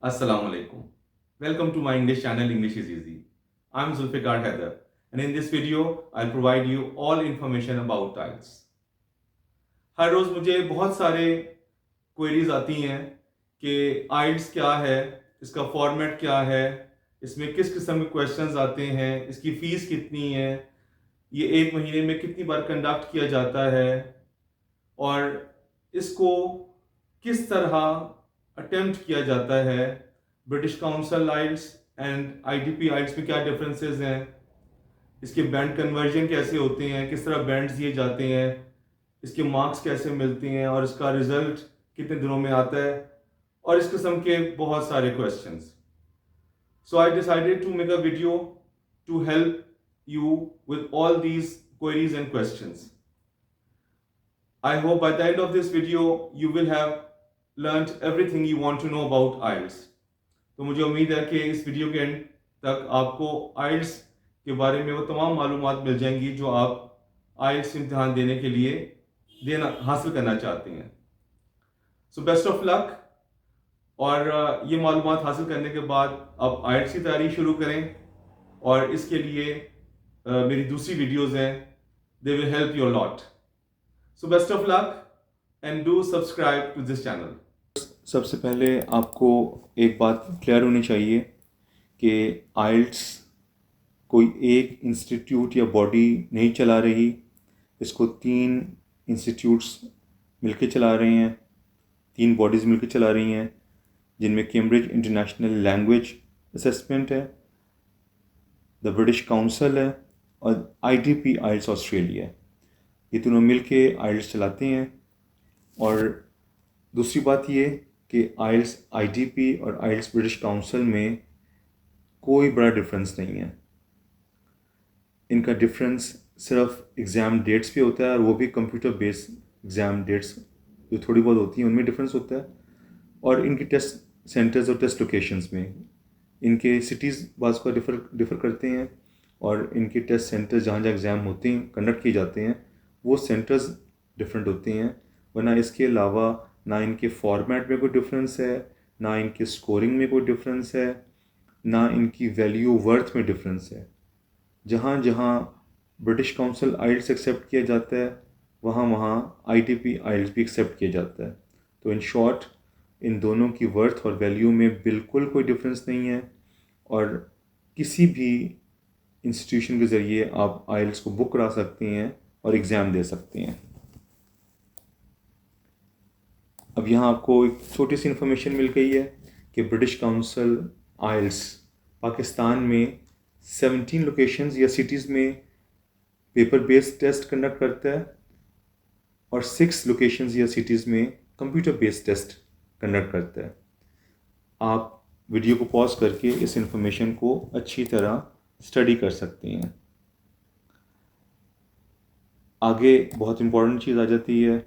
Assalamu alaikum. Welcome to my English channel English is Easy. I'm Zulfikar Haider, and in this video I'll provide you all information about IELTS. हर रोज़ मुझे बहुत सारे queries आती हैं कि IELTS क्या है, इसका फॉर्मेट क्या है, इसमें किस किस्म के क्वेश्चंस आते हैं, इसकी फ़ीस कितनी है, ये एक महीने में कितनी बार कंडक्ट किया जाता है और इसको किस तरह अटेम्प्ट किया जाता है। British Council IELTS and IDP IELTS में क्या डिफरेंसेस हैं, इसके बैंड कन्वर्जन कैसे होते हैं, किस तरह बैंड्स दिए जाते हैं, इसके मार्क्स कैसे मिलते हैं और इसका रिजल्ट कितने दिनों में आता है और इस किस्म के बहुत सारे questions. So I decided to make a video to help you with all these queries and questions. I hope by the end of this video you will have learned everything you want to know about IELTS. तो मुझे उम्मीद है कि इस video के and तक आपको IELTS के बारे में वो तमाम मालूमात मिल जाएंगी जो आप IELTS इम्तिहान देने के लिए हासिल करना चाहते हैं। सो बेस्ट ऑफ लक। और ये मालूमात हासिल करने के बाद आप IELTS की तैयारी शुरू करें और इसके लिए मेरी दूसरी वीडियोज़ हैं, they will help you lot. So best of luck and do subscribe to this channel. सबसे पहले आपको एक बात क्लियर होनी चाहिए कि IELTS कोई एक इंस्टीट्यूट या बॉडी नहीं चला रही, इसको 3 इंस्टीट्यूट्स मिलकर चला रहे हैं, 3 बॉडीज़ मिलकर चला रही हैं, जिनमें कैम्ब्रिज इंटरनेशनल लैंग्वेज असेसमेंट है, द ब्रिटिश काउंसिल है और ITP IELTS ऑस्ट्रेलिया है। ये तीनों मिलके IELTS चलाते हैं। और दूसरी बात ये कि IELTS ITP और IELTS ब्रिटिश काउंसिल में कोई बड़ा डिफरेंस नहीं है। इनका डिफरेंस सिर्फ एग्ज़ाम डेट्स पे होता है और वो भी कंप्यूटर बेस्ड एग्ज़ाम डेट्स जो थोड़ी बहुत होती हैं उनमें डिफरेंस होता है। और इनकी टेस्ट सेंटर्स और टेस्ट लोकेशंस में इनके सिटीज़ बाज़ का डिफ़र करते हैं और इनके टेस्ट सेंटर्स जहाँ जहाँ एग्ज़ाम होते हैं कंडक्ट किए जाते हैं वो सेंटर्स डिफरेंट होते हैं। वरना इसके अलावा ना इनके फॉर्मेट में कोई डिफरेंस है, ना इनके स्कोरिंग में कोई डिफरेंस है, ना इनकी वैल्यू वर्थ में डिफरेंस है। जहाँ जहाँ ब्रिटिश काउंसिल IELTS एक्सेप्ट किया जाता है वहाँ वहाँ ITP IELTS भी एक्सेप्ट किया जाता है। तो इन शॉर्ट इन दोनों की वर्थ और वैल्यू में बिल्कुल कोई डिफरेंस नहीं है और किसी भी इंस्टीट्यूशन के ज़रिए आप IELTS को बुक करा सकते हैं और एग्ज़ाम दे सकते हैं। अब यहाँ आपको एक छोटी सी इन्फॉर्मेशन मिल गई है कि ब्रिटिश काउंसिल IELTS पाकिस्तान में 17 लोकेशंस या सिटीज़ में पेपर बेस्ड टेस्ट कंडक्ट करता है और 6 लोकेशंस या सिटीज़ में कंप्यूटर बेस्ड टेस्ट कंडक्ट करता है। आप वीडियो को पॉज करके इस इंफॉर्मेशन को अच्छी तरह स्टडी कर सकते हैं। आगे बहुत इम्पोर्टेंट चीज़ आ जाती है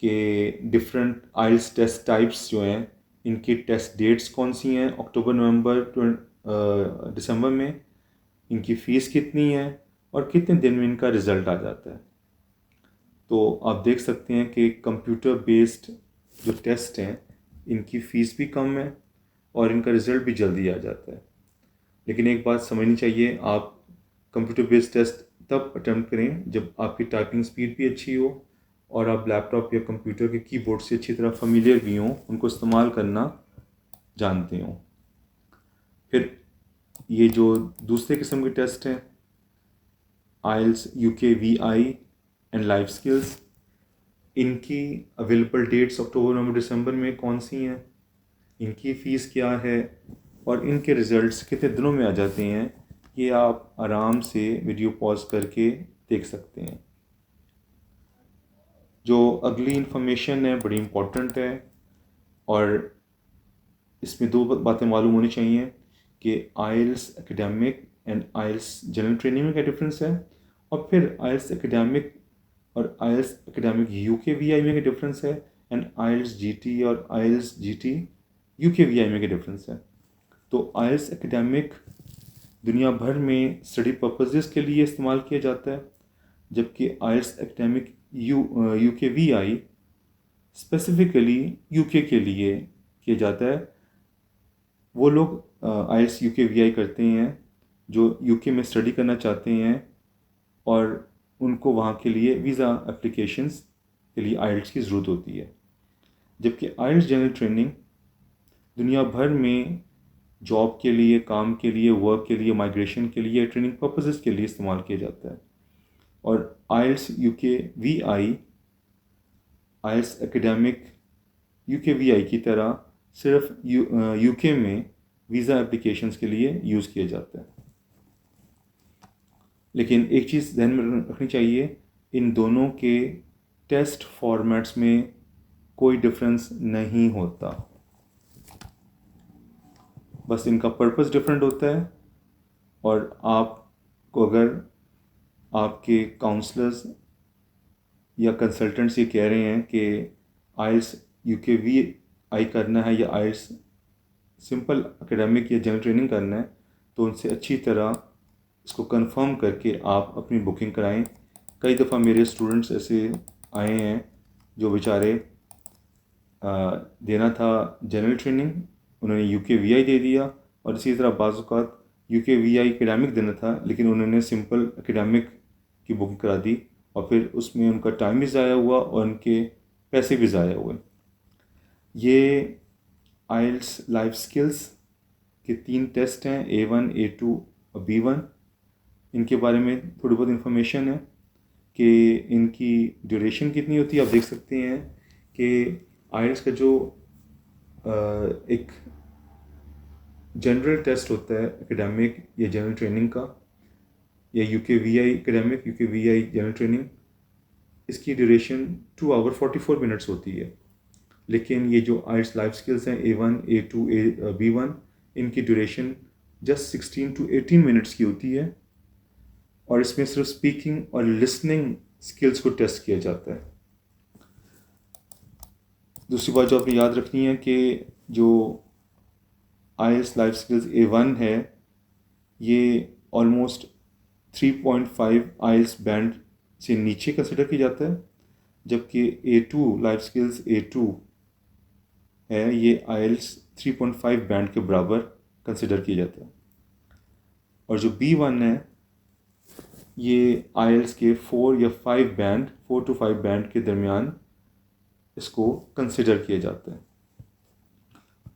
कि डिफरेंट IELTS टेस्ट टाइप्स जो हैं इनकी टेस्ट डेट्स कौन सी हैं, अक्टूबर नवंबर दिसंबर में, इनकी फ़ीस कितनी है और कितने दिन में इनका रिज़ल्ट आ जाता है। तो आप देख सकते हैं कि कंप्यूटर बेस्ड जो टेस्ट हैं इनकी फ़ीस भी कम है और इनका रिज़ल्ट भी जल्दी आ जाता है। लेकिन एक बात समझनी चाहिए, आप कंप्यूटर बेस्ड टेस्ट तब अटेम्प्ट करें जब आपकी टाइपिंग स्पीड भी अच्छी हो और आप लैपटॉप या कंप्यूटर के कीबोर्ड से अच्छी तरह फेमिलियर भी हों, उनको इस्तेमाल करना जानते हों। फिर ये जो दूसरे किस्म के टेस्ट हैं IELTS UK VI and life skills, इनकी अवेलेबल डेट्स अक्टूबर नवंबर दिसंबर में कौन सी हैं, इनकी फ़ीस क्या है और इनके रिज़ल्ट्स कितने दिनों में आ जाते हैं, ये आप आराम से वीडियो पॉज करके देख सकते हैं। जो अगली इन्फॉर्मेशन है बड़ी इम्पोर्टेंट है और इसमें 2 बातें मालूम होनी चाहिए कि IELTS academic and IELTS general training में क्या डिफरेंस है और फिर IELTS एकेडमिक और IELTS एकेडमिक UK VI में क्या डिफरेंस है एंड IELTS GT और IELTS GT UK VI में क्या डिफरेंस है। तो IELTS एकेडमिक दुनिया भर में स्टडी पर्पसेस के लिए इस्तेमाल किया जाता है, जबकि IELTS academic UK VI specifically UK के लिए किया जाता है वो लोग आइल्स यूके वीआई करते हैं जो यूके में स्टडी करना चाहते हैं और उनको वहाँ के लिए वीज़ा एप्लीकेशंस के लिए आइल्स की ज़रूरत होती है। जबकि आइल्स जनरल ट्रेनिंग दुनिया भर में जॉब के लिए, काम के लिए, वर्क के लिए, माइग्रेशन के लिए, ट्रेनिंग पर्पसेस के लिए इस्तेमाल किया जाता है। और आइल्स यूके वीआई आइल्स एकेडमिक यूके वीआई की तरह सिर्फ यूके में वीज़ा एप्लीकेशंस के लिए यूज़ किया जाता है। लेकिन एक चीज़ ध्यान में रखनी चाहिए, इन दोनों के टेस्ट फॉर्मेट्स में कोई डिफरेंस नहीं होता, बस इनका पर्पस डिफरेंट होता है। और आपको अगर आपके काउंसलर्स या कंसल्टेंट्स ये कह रहे हैं कि आइल्स यूके वी आई करना है या आइल्स सिंपल एकेडमिक या जनरल ट्रेनिंग करना है, तो उनसे अच्छी तरह इसको कंफर्म करके आप अपनी बुकिंग कराएं। कई दफ़ा मेरे स्टूडेंट्स ऐसे आए हैं जो बेचारे देना था जनरल ट्रेनिंग, उन्होंने यूके वीआई दे दिया, और इसी तरह बाज़ औक़ात यूके वीआई एकेडमिक देना था लेकिन उन्होंने सिंपल एकेडमिक की बुकिंग करा दी, और फिर उसमें उनका टाइम भी ज़ाया हुआ और उनके पैसे भी ज़ाया हुए। ये आइल्स लाइफ स्किल्स के 3 टेस्ट हैं, A1, A2 और B1। इनके बारे में थोड़ी बहुत इन्फॉर्मेशन है कि इनकी ड्यूरेशन कितनी होती है। आप देख सकते हैं कि आइल्स का जो एक जनरल टेस्ट होता है एकेडमिक या जनरल ट्रेनिंग का, या UK VI academic, UK VI general training, इसकी ड्यूरेशन 2 आवर 44 मिनट्स होती है। लेकिन ये जो आइल्स लाइफ स्किल्स हैं A1, A2, B1, इनकी ड्यूरेशन जस्ट 16 to 18 मिनट्स की होती है, और इसमें सिर्फ स्पीकिंग और लिसनिंग स्किल्स को टेस्ट किया जाता है। दूसरी बात जो आपने याद रखनी है कि जो आइल्स लाइफ स्किल्स A1 है, ये ऑलमोस्ट 3.5 आइल्स बैंड से नीचे कंसिडर किया जाता है, जबकि A2 लाइफ स्किल्स A2 है, ये आइल्स 3.5 बैंड के बराबर कंसिडर किया जाता है। और जो B1 है, ये आइल्स के 4 या 5 बैंड, 4 to 5 बैंड के दरमियान इसको कंसिडर किया जाता है।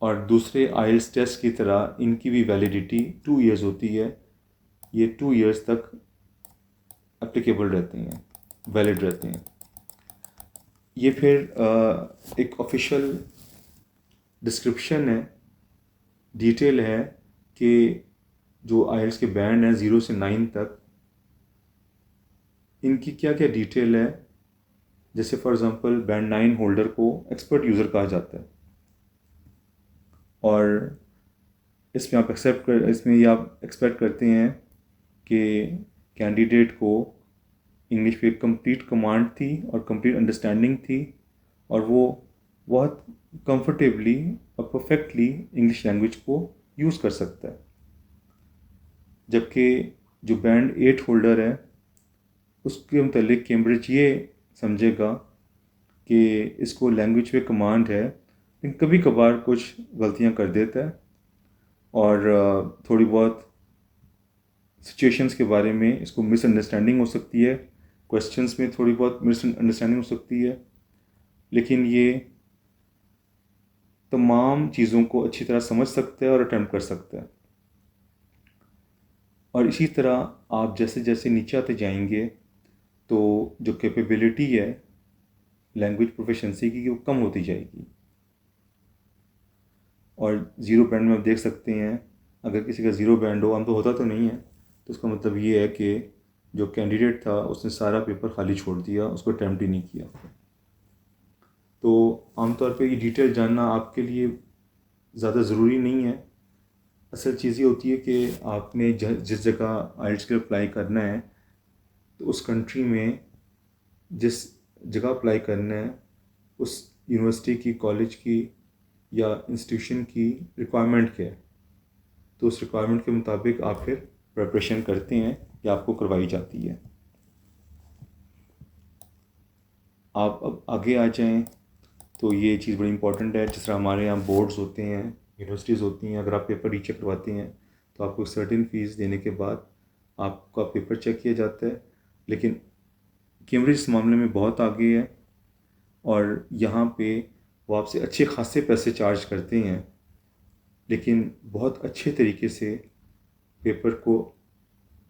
और दूसरे आइल्स टेस्ट की तरह इनकी भी वैलिडिटी 2 इयर्स होती है। ये 2 इयर्स तक एप्लीकेबल रहते हैं, वैलिड रहते हैं। ये फिर एक ऑफिशियल डिस्क्रिप्शन है, डिटेल है कि जो आइल्स के बैंड हैं 0 से 9 तक, इनकी क्या क्या डिटेल है। जैसे फॉर एग्ज़ाम्पल बैंड 9 होल्डर को एक्सपर्ट यूज़र कहा जाता है, और इसमें आप एक्सपेक्ट करते हैं कि कैंडिडेट को इंग्लिश पे कंप्लीट कमांड थी और कंप्लीट अंडरस्टैंडिंग थी, और वो बहुत कंफर्टेबली और परफेक्टली इंग्लिश लैंग्वेज को यूज़ कर सकता है। जबकि जो बैंड 8 होल्डर है, उसके मतलब कैम्ब्रिज ये समझेगा कि इसको लैंग्वेज पे कमांड है, लेकिन कभी कभार कुछ गलतियां कर देता है, और थोड़ी बहुत सिचुएशंस के बारे में इसको मिसअंडरस्टैंडिंग हो सकती है, क्वेश्चंस में थोड़ी बहुत मिसअंडरस्टैंडिंग हो सकती है, लेकिन ये तमाम चीज़ों को अच्छी तरह समझ सकता है और अटेम्प्ट कर सकता है। और इसी तरह आप जैसे जैसे नीचे आते जाएंगे तो जो कैपेबिलिटी है लैंग्वेज प्रोफिशिएंसी की, वो कम होती जाएगी। और ज़ीरो बैंड में आप देख सकते हैं, अगर किसी का ज़ीरो बैंड हो, आम तो होता तो नहीं है, तो उसका मतलब ये है कि जो कैंडिडेट था उसने सारा पेपर खाली छोड़ दिया, उसको अटैम्प्ट ही नहीं किया। तो आमतौर पे ये डिटेल जानना आपके लिए ज़्यादा ज़रूरी नहीं है। असल चीज़ ये होती है कि आपने जिस जगह आइल्स के लिए अप्लाई करना है, तो उस कंट्री में जिस जगह अप्लाई करना है, उस यूनिवर्सिटी की, कॉलेज की या इंस्टीट्यूशन की रिक्वायरमेंट क्या है, तो उस रिक्वायरमेंट के मुताबिक आप फिर प्रिपरेशन करते हैं या आपको करवाई जाती है। आप अब आगे आ जाएं तो ये चीज़ बड़ी इंपॉर्टेंट है। जिस तरह हमारे यहाँ बोर्ड्स होते हैं यूनिवर्सिटीज़ होती हैं, अगर आप पेपर रीचेक करवाती हैं तो आपको सर्टेन फ़ीस देने के बाद आपका पेपर चेक किया जाता है। लेकिन कैम्ब्रिज इस मामले में बहुत आगे है और यहाँ पे वो आपसे अच्छे खासे पैसे चार्ज करते हैं, लेकिन बहुत अच्छे तरीके से पेपर को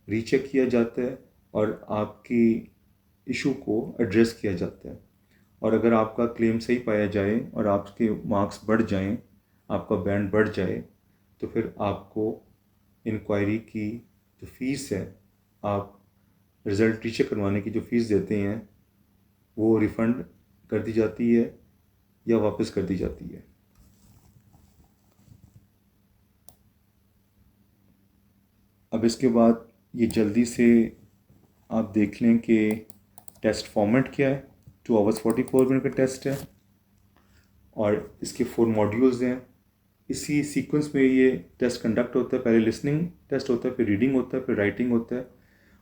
रीचेक किया जाता है और आपकी इशू को एड्रेस किया जाता है। और अगर आपका क्लेम सही पाया जाए और आपके मार्क्स बढ़ जाएं, आपका बैंड बढ़ जाए, तो फिर आपको इंक्वायरी की जो फ़ीस है, आप रिज़ल्ट रीचेक करवाने की जो फ़ीस देते हैं वो रिफ़ंड कर दी जाती है या वापस कर दी जाती है। अब इसके बाद ये जल्दी से आप देख लें कि टेस्ट फॉर्मेट क्या है। 2 आवर्स 44 मिनट का टेस्ट है और इसके 4 मॉड्यूल्स हैं। इसी सीक्वेंस में ये टेस्ट कंडक्ट होता है। पहले लिसनिंग टेस्ट होता है, फिर रीडिंग होता है, फिर राइटिंग होता है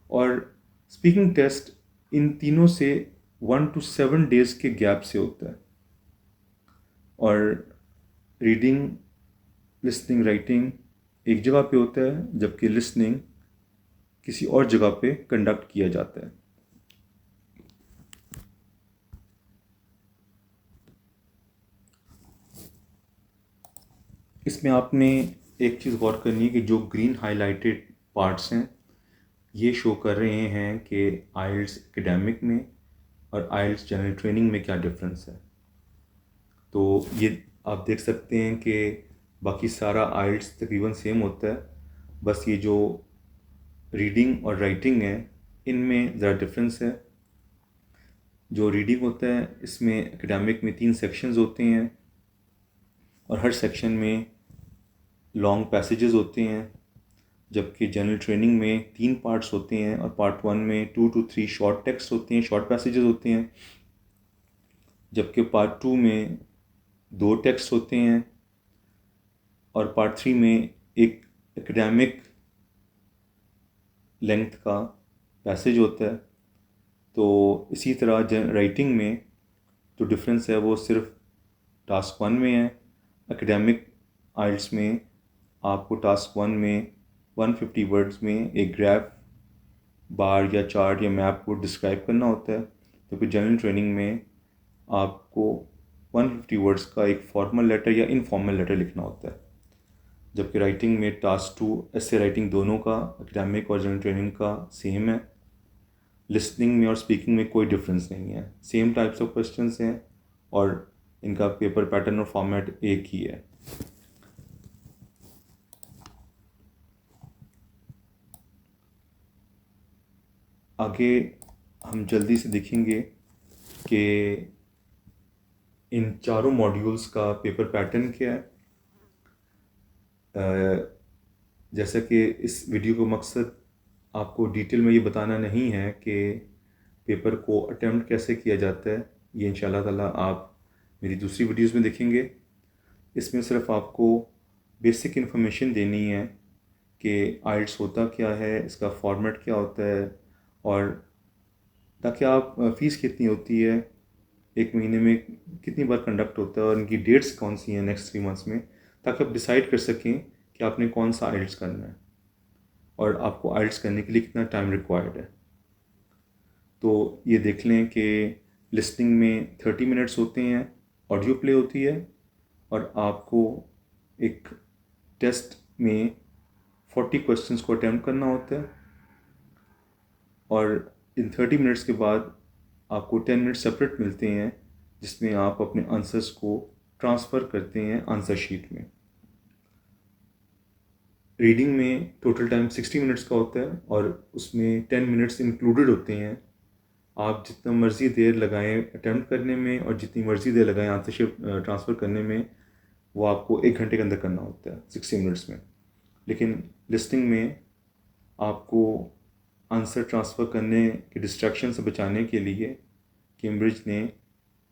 और स्पीकिंग टेस्ट इन तीनों से 1 to 7 डेज़ के गैप से होता है। और रीडिंग, लिसनिंग, राइटिंग एक जगह पे होता है, जबकि लिसनिंग किसी और जगह पे कंडक्ट किया जाता है। इसमें आपने एक चीज़ गौर करनी है कि जो ग्रीन हाइलाइटेड पार्ट्स हैं ये शो कर रहे हैं कि आइल्स एकेडमिक में और आइल्स जनरल ट्रेनिंग में क्या डिफरेंस है। तो ये आप देख सकते हैं कि बाकी सारा आइल्स तकरीबन सेम होता है, बस ये जो रीडिंग और राइटिंग है इनमें ज़रा डिफरेंस है। जो रीडिंग होता है इसमें एकेडमिक में 3 सेक्शंस होते हैं और हर सेक्शन में लॉन्ग पैसेजेस होते हैं, जबकि जनरल ट्रेनिंग में 3 पार्ट्स होते हैं और पार्ट 1 में 2 to 3 शॉर्ट टेक्स्ट होते हैं, शॉर्ट पैसेजेस होते हैं, जबकि पार्ट 2 में 2 टेक्स्ट होते हैं और पार्ट 3 में एक एकेडमिक लेंथ का पैसेज होता है। तो इसी तरह राइटिंग में जो डिफरेंस है वो सिर्फ टास्क 1 में है। एकेडमिक आइल्स में आपको टास्क 1 में 150 वर्ड्स में एक ग्राफ, बार या चार्ट या मैप को डिस्क्राइब करना होता है, तो फिर जनरल ट्रेनिंग में आपको 150 वर्ड्स का एक फॉर्मल लेटर या इनफॉर्मल लेटर लिखना होता है। जबकि राइटिंग में टास्क 2 ऐसे राइटिंग दोनों का, एकेडमिक और जनरल ट्रेनिंग का सेम है। लिसनिंग में और स्पीकिंग में कोई डिफरेंस नहीं है, सेम टाइप्स ऑफ क्वेश्चंस हैं और इनका पेपर पैटर्न और फॉर्मेट एक ही है। आगे हम जल्दी से देखेंगे कि इन चारों मॉड्यूल्स का पेपर पैटर्न क्या है। जैसा कि इस वीडियो का मकसद आपको डिटेल में ये बताना नहीं है कि पेपर को अटेम्प्ट कैसे किया जाता है, ये इंशाल्लाह ताला आप मेरी दूसरी वीडियोस में देखेंगे। इसमें सिर्फ आपको बेसिक इन्फॉर्मेशन देनी है कि आइल्स होता क्या है, इसका फॉर्मेट क्या होता है और ताकि आप फ़ीस कितनी होती है, एक महीने में कितनी बार कंडक्ट होता है और इनकी डेट्स कौन सी हैं नेक्स्ट 3 मंथ्स में, ताकि आप डिसाइड कर सकें कि आपने कौन सा आइल्स करना है और आपको आइल्स करने के लिए कितना टाइम रिक्वायर्ड है। तो ये देख लें कि लिसनिंग में 30 मिनट्स होते हैं, ऑडियो प्ले होती है और आपको एक टेस्ट में 40 क्वेश्चंस को अटैम्प्ट करना होता है और इन 30 मिनट्स के बाद आपको 10 मिनट सेपरेट मिलते हैं, जिसमें आप अपने आंसर्स को ट्रांसफ़र करते हैं आंसर शीट में। रीडिंग में टोटल टाइम 60 मिनट्स का होता है और उसमें 10 मिनट्स इंक्लूडेड होते हैं। आप जितना मर्ज़ी देर लगाएं अटैम्प्ट करने में और जितनी मर्ज़ी देर लगाएं आंसर शीट ट्रांसफ़र करने में, वो आपको 1 घंटे के अंदर करना होता है 60 मिनट्स में। लेकिन लिसनिंग में आपको आंसर ट्रांसफ़र करने के डिस्ट्रैक्शन से बचाने के लिए कैम्ब्रिज ने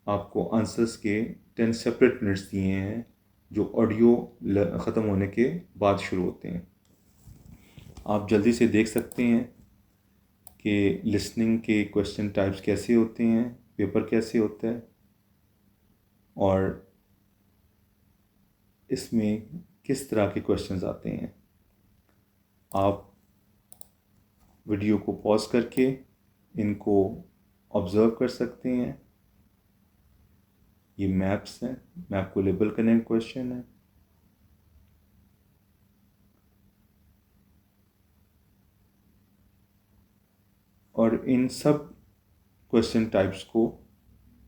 आपको आंसर्स के 10 सेपरेट मिनट्स दिए हैं, जो ऑडियो ख़त्म होने के बाद शुरू होते हैं। आप जल्दी से देख सकते हैं कि लिसनिंग के क्वेश्चन टाइप्स कैसे होते हैं, पेपर कैसे होता है और इसमें किस तरह के क्वेश्चंस आते हैं। आप वीडियो को पॉज करके इनको ऑब्ज़र्व कर सकते हैं। ये मैप्स हैं, मैप को लेबल करने का क्वेश्चन है। और इन सब क्वेश्चन टाइप्स को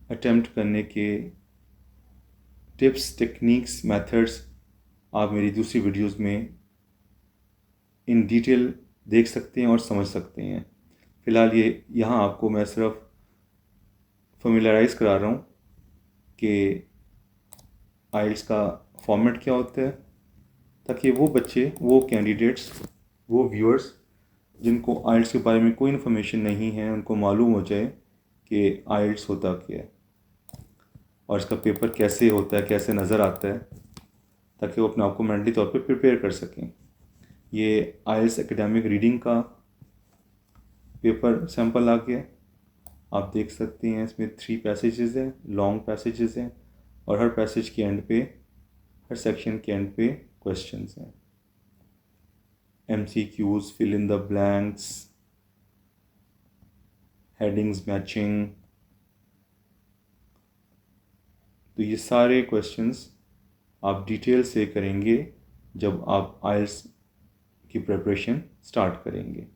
अटेम्प्ट करने के टिप्स, टेक्निक्स, मेथड्स आप मेरी दूसरी वीडियोस में इन डिटेल देख सकते हैं और समझ सकते हैं। फ़िलहाल ये यहाँ आपको मैं सिर्फ फेमिलराइज़ करा रहा हूँ कि आइल्स का फॉर्मेट क्या होता है, ताकि वो बच्चे, वो कैंडिडेट्स, वो व्यूअर्स जिनको आइल्स के बारे में कोई इन्फॉर्मेशन नहीं है, उनको मालूम हो जाए कि आइल्स होता क्या है और इसका पेपर कैसे होता है, कैसे नज़र आता है, ताकि वो अपने आप को मेंटली तौर पे प्रिपेयर कर सकें। ये आइल्स एकेडमिक रीडिंग का पेपर सैम्पल आ गया, आप देख सकते हैं। इसमें 3 पैसेजेस हैं, लॉन्ग पैसेजेस हैं, और हर पैसेज के एंड पे, हर सेक्शन के एंड पे क्वेश्चंस हैं। MCQs, fill in the blanks, headings matching. तो ये सारे क्वेश्चंस आप डिटेल से करेंगे जब आप आइल्स की प्रिपरेशन स्टार्ट करेंगे।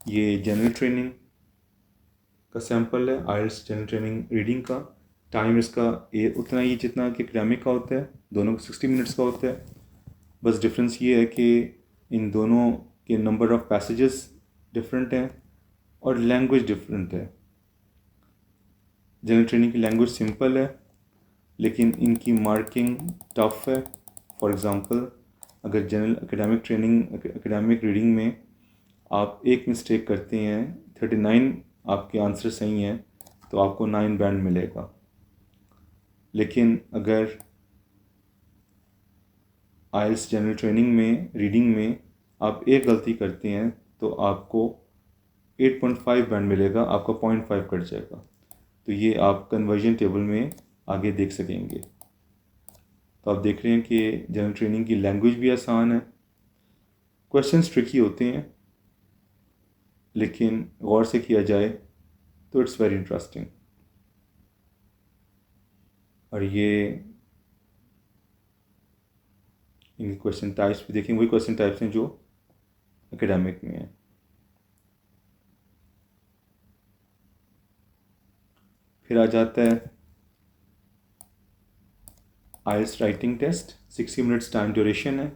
ये जनरल ट्रेनिंग का सैम्पल है, आइल्स जनरल ट्रेनिंग रीडिंग का। टाइम इसका उतना ही जितना कि एकेडमिक का होता है, दोनों का 60 मिनट्स का होता है। बस डिफरेंस ये है कि इन दोनों के नंबर ऑफ़ पैसेजेस डिफरेंट हैं और लैंग्वेज डिफरेंट है। जनरल ट्रेनिंग की लैंग्वेज सिंपल है, लेकिन इनकी मार्किंग टफ है। फॉर एग्ज़ाम्पल, अगर जनरल एकेडमिक रीडिंग में आप एक मिस्टेक करते हैं, 39 आपके आंसर सही हैं, तो आपको 9 बैंड मिलेगा। लेकिन अगर आइल्स जनरल ट्रेनिंग में, रीडिंग में आप एक गलती करते हैं, तो आपको 8.5 बैंड मिलेगा, आपका 0.5 कट जाएगा। तो ये आप कन्वर्जन टेबल में आगे देख सकेंगे। तो आप देख रहे हैं कि जनरल ट्रेनिंग की लैंग्वेज भी आसान है, क्वेश्चंस ट्रिकी होते हैं, लेकिन गौर से किया जाए तो इट्स वेरी इंटरेस्टिंग। और ये इनके क्वेश्चन टाइप्स भी देखें, वही क्वेश्चन टाइप्स हैं जो एकेडमिक में हैं। फिर आ जाता है IELTS writing test, 60 minutes time duration है।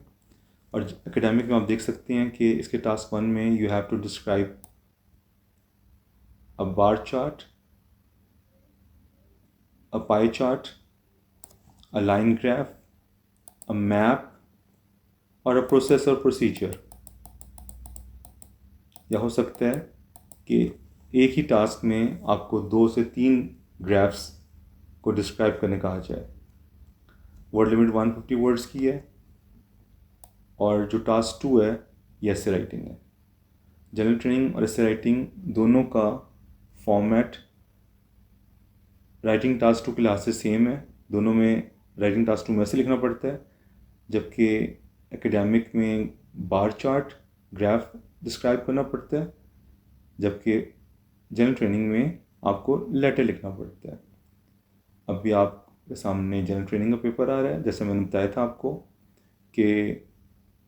और एकेडमिक में आप देख सकते हैं कि इसके टास्क 1 में you have to describe a bar chart, a pie chart, a line graph, a map और अ प्रोसेस और प्रोसीजर। या हो सकता है कि एक ही टास्क में आपको 2 से 3 ग्राफ्स को डिस्क्राइब करने कहा जाए। वर्ड लिमिट 150 वर्ड्स की है, और जो टास्क 2 है ये एसे राइटिंग है। जनरल ट्रेनिंग और एसे राइटिंग दोनों का फॉर्मेट राइटिंग टास्क 2 के लिहाज से सेम है। दोनों में राइटिंग टास्क 2 में ऐसे लिखना पड़ता है, जबकि एकेडमिक में बार चार्ट, ग्राफ डिस्क्राइब करना पड़ता है, जबकि जनरल ट्रेनिंग में आपको लेटर लिखना पड़ता है। अभी आपके सामने जनरल ट्रेनिंग का पेपर आ रहा है। जैसे मैंने बताया था आपको कि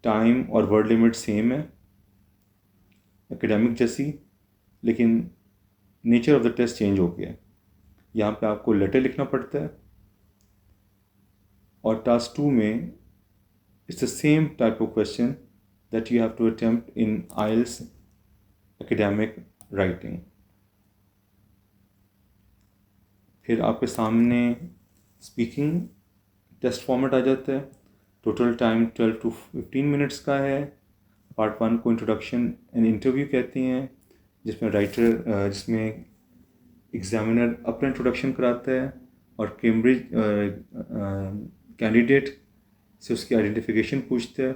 टाइम और वर्ड लिमिट सेम है एकेडमिक जैसी, लेकिन nature of the taste change हो गया है। यहाँ पे आपको लेटर लिखना पड़ता है, और टास्क 2 में it's the same type of question that you have to attempt in IELTS academic writing. फिर आपके सामने स्पीकिंग टेस्ट फॉर्मेट आ जाता है। टोटल टाइम 12 to 15 मिनट्स का है। पार्ट 1 को इंट्रोडक्शन एंड इंटरव्यू कहते हैं, जिसमें एग्जामिनर अपना इंट्रोडक्शन कराता है और कैम्ब्रिज कैंडिडेट से उसकी आइडेंटिफिकेशन पूछता है,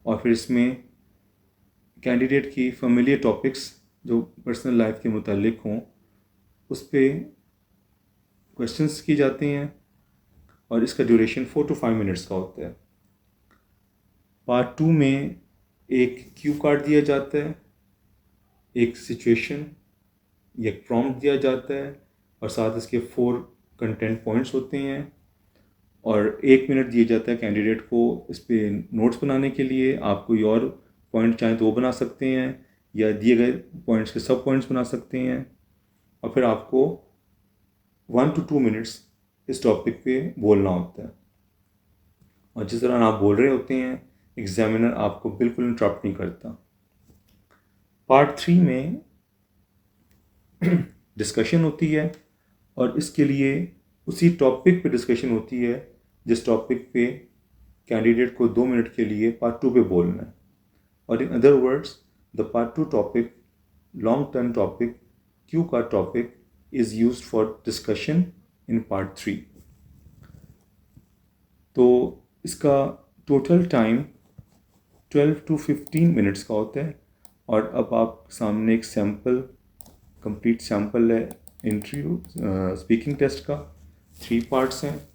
और फिर इसमें कैंडिडेट की फेमिलियर टॉपिक्स जो पर्सनल लाइफ के मुतालिक हों उस पर क्वेश्चंस किए जाते हैं और इसका ड्यूरेशन 4 to 5 मिनट्स का होता है। पार्ट 2 में एक क्यू कार्ड दिया जाता है, एक सिचुएशन या प्रॉम्प्ट दिया जाता है और साथ इसके 4 कंटेंट पॉइंट्स होते हैं और 1 मिनट दिया जाता है कैंडिडेट को इस पे नोट्स बनाने के लिए। आप कोई और पॉइंट चाहें तो वो बना सकते हैं या दिए गए पॉइंट्स के सब पॉइंट्स बना सकते हैं और फिर आपको 1 to 2 मिनट्स इस टॉपिक पे बोलना होता है और जिस दौरान आप बोल रहे होते हैं एग्जामिनर आपको बिल्कुल इंटरप्ट नहीं करता। पार्ट 3 में डिस्कशन होती है और इसके लिए उसी टॉपिक पे डिस्कशन होती है जिस टॉपिक पे कैंडिडेट को 2 मिनट के लिए पार्ट 2 पे बोलना है। और in other words the part 2 topic, long term topic, cue का topic is used for discussion in part 3। तो इसका टोटल टाइम 12 to 15 मिनट्स का होता है और अब आप सामने एक सैम्पल, कंप्लीट सैम्पल है इंटरव्यू स्पीकिंग टेस्ट का। 3 पार्ट्स हैं,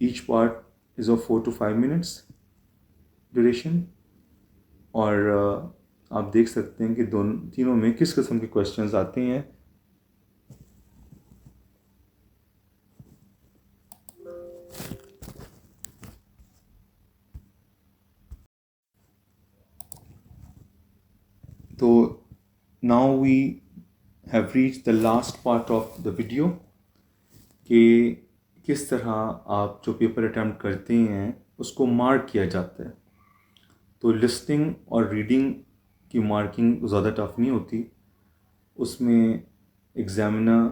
each part is of 4 to 5 minutes duration और आप देख सकते हैं कि तीनों में किस किस्म के क्वेश्चंस आते हैं। तो now we have reach the last part of the video कि किस तरह आप जो पेपर अटैम्प्ट करते हैं उसको मार्क किया जाता है। तो लिसनिंग और रीडिंग की मार्किंग ज़्यादा टफ नहीं होती, उसमें एग्जामिनर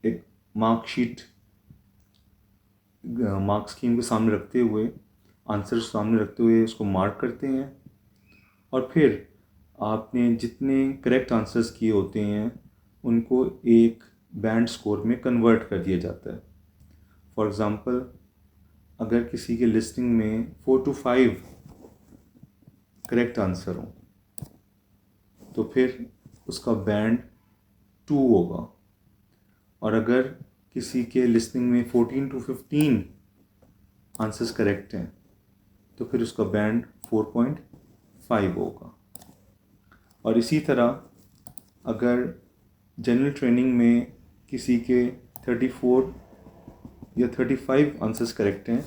एक मार्कशीट मार्क स्कीम के सामने रखते हुए, आंसर सामने रखते हुए उसको मार्क करते हैं और फिर आपने जितने करेक्ट आंसर्स किए होते हैं उनको एक बैंड स्कोर में कन्वर्ट कर दिया जाता है। फॉर एग्ज़ाम्पल, अगर किसी के लिस्टिंग में 4 to 5 करेक्ट आंसर हो तो फिर उसका बैंड 2 होगा और अगर किसी के लिस्टिंग में 14 to 15 आंसर्स करेक्ट हैं तो फिर उसका बैंड 4.5 होगा। और इसी तरह अगर जनरल ट्रेनिंग में किसी के 34 या 35 आंसर्स करेक्ट हैं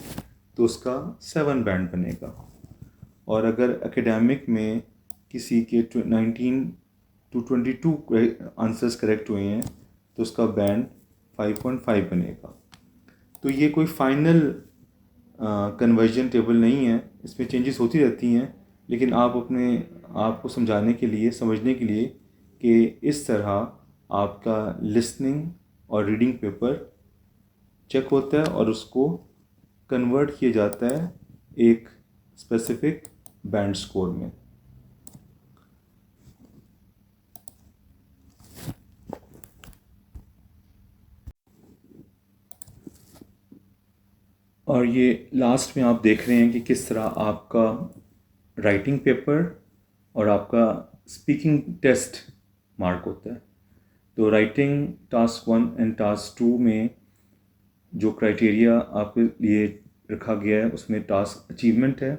तो उसका 7 बैंड बनेगा और अगर एकेडमिक में किसी के 19 to 22 आंसर्स करेक्ट हुए हैं तो उसका बैंड 5.5 बनेगा। तो ये कोई फाइनल कन्वर्जन टेबल नहीं है, इसमें चेंजेस होती रहती हैं, लेकिन आप अपने आप को समझाने के लिए, समझने के लिए कि इस तरह आपका लिसनिंग और रीडिंग पेपर चेक होता है और उसको कन्वर्ट किया जाता है एक स्पेसिफिक बैंड स्कोर में। और ये लास्ट में आप देख रहे हैं कि किस तरह आपका राइटिंग पेपर और आपका स्पीकिंग टेस्ट मार्क होता है। तो राइटिंग टास्क 1 एंड टास्क 2 में जो क्राइटेरिया आपके लिए रखा गया है उसमें टास्क अचीवमेंट है।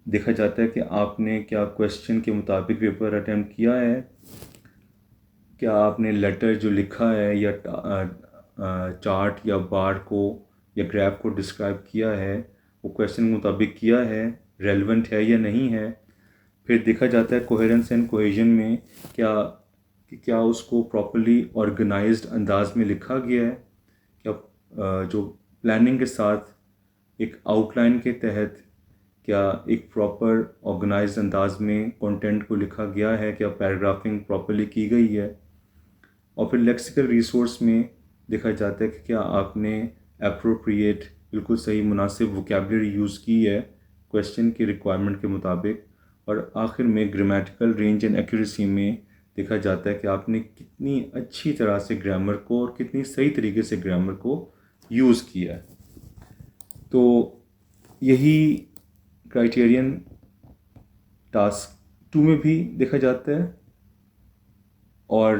देखा जाता है कि आपने क्या क्वेश्चन के मुताबिक पेपर अटेम्प्ट किया है, क्या आपने लेटर जो लिखा है या चार्ट या बार को या ग्राफ को डिस्क्राइब किया है वो क्वेश्चन के मुताबिक किया है, रेलेवेंट है या नहीं है। फिर देखा जाता है कोहेरेंस एंड कोहेजन में क्या उसको प्रॉपर्ली ऑर्गेनाइज्ड अंदाज में लिखा गया है, क्या जो प्लानिंग के साथ एक आउटलाइन के तहत क्या एक प्रॉपर ऑर्गेनाइज्ड अंदाज में कंटेंट को लिखा गया है, क्या पैराग्राफिंग प्रॉपर्ली की गई है। और फिर लेक्सिकल रिसोर्स में देखा जाता है कि क्या आपने एप्रोप्रिएट, बिल्कुल सही मुनासिब वोकैबुलरी यूज़ की है क्वेश्चन की रिक्वायरमेंट के मुताबिक। और आखिर में ग्रामेटिकल रेंज एंड एक्यूरेसी में देखा जाता है कि आपने कितनी अच्छी तरह से ग्रामर को और कितनी सही तरीके से ग्रामर को यूज़ किया है। तो यही क्राइटेरियन टास्क 2 में भी देखा जाता है और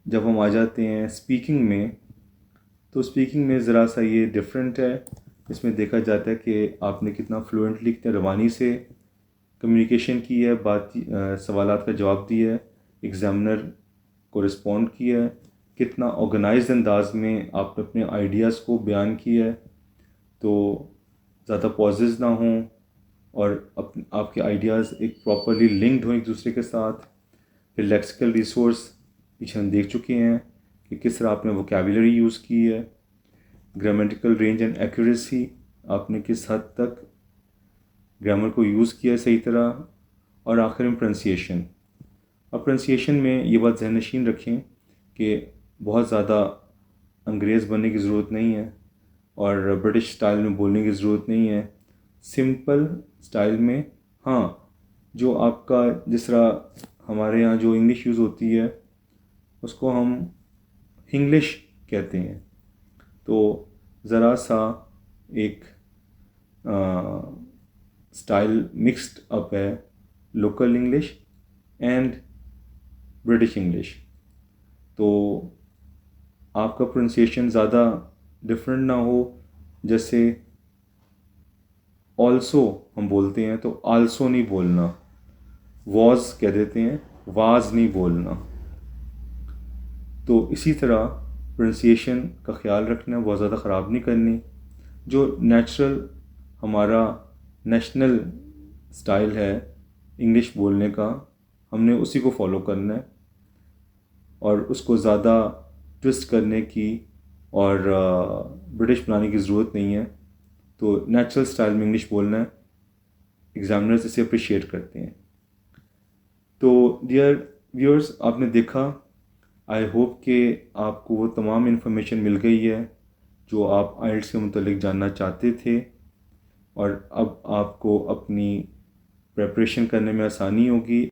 जब हम आ जाते हैं स्पीकिंग में, तो स्पीकिंग में ज़रा सा ये डिफरेंट है। इसमें देखा जाता है कि आपने कितना फ्लुएंटली, कितने रवानी से कम्युनिकेशन की है, सवालात का जवाब दिया है, एग्ज़ामिनर को रिस्पॉन्ड किया है, कितना ऑर्गेनाइज्ड अंदाज में आपने अपने आइडियाज़ को बयान किया है, तो ज़्यादा पॉजेज़ ना हों और आपके आइडियाज़ एक प्रॉपरली लिंक्ड हों एक दूसरे के साथ। फिर लेक्सिकल रिसोर्स पीछे हम देख चुके हैं कि किस तरह आपने वोकेबुलरी यूज़ की है, ग्रामेटिकल रेंज एंड एक्यूरेसी, आपने किस हद तक ग्रामर को यूज़ किया है सही तरह, और आखिर में प्रोनाउंसिएशन। और प्रोनाउंसिएशन में ये बात ज़हन नशीन रखें कि बहुत ज़्यादा अंग्रेज़ बनने की ज़रूरत नहीं है और ब्रिटिश स्टाइल में बोलने की ज़रूरत नहीं है। सिंपल स्टाइल में, हाँ, जो आपका जिस तरह हमारे यहाँ जो इंग्लिश यूज़ होती है उसको हम हिंग्लिश कहते हैं, तो ज़रा सा एक स्टाइल मिक्स्ड अप है local English and British English. तो आपका प्रोनाउंसिएशन ज़्यादा डिफरेंट ना हो, जैसे ऑल्सो हम बोलते हैं तो आल्सो नहीं बोलना, वॉज कह देते हैं, वाज नहीं बोलना। तो इसी तरह प्रोनाउंसिएशन का ख्याल रखना, बहुत ज़्यादा ख़राब नहीं करनी। जो नेचुरल हमारा नेशनल स्टाइल है इंग्लिश बोलने का, हमने उसी को फॉलो करना है और उसको ज़्यादा ट्विस्ट करने की और ब्रिटिश बनाने की ज़रूरत नहीं है। तो नेचुरल स्टाइल में इंग्लिश बोलना है, एग्जामिनर्स इसे अप्रिशिएट करते हैं। तो डियर व्यूअर्स, आपने देखा, आई होप कि आपको वो तमाम इन्फॉर्मेशन मिल गई है जो आप आइल्स के मुतालिक जानना चाहते थे, और अब आपको अपनी प्रिपरेशन करने में आसानी होगी।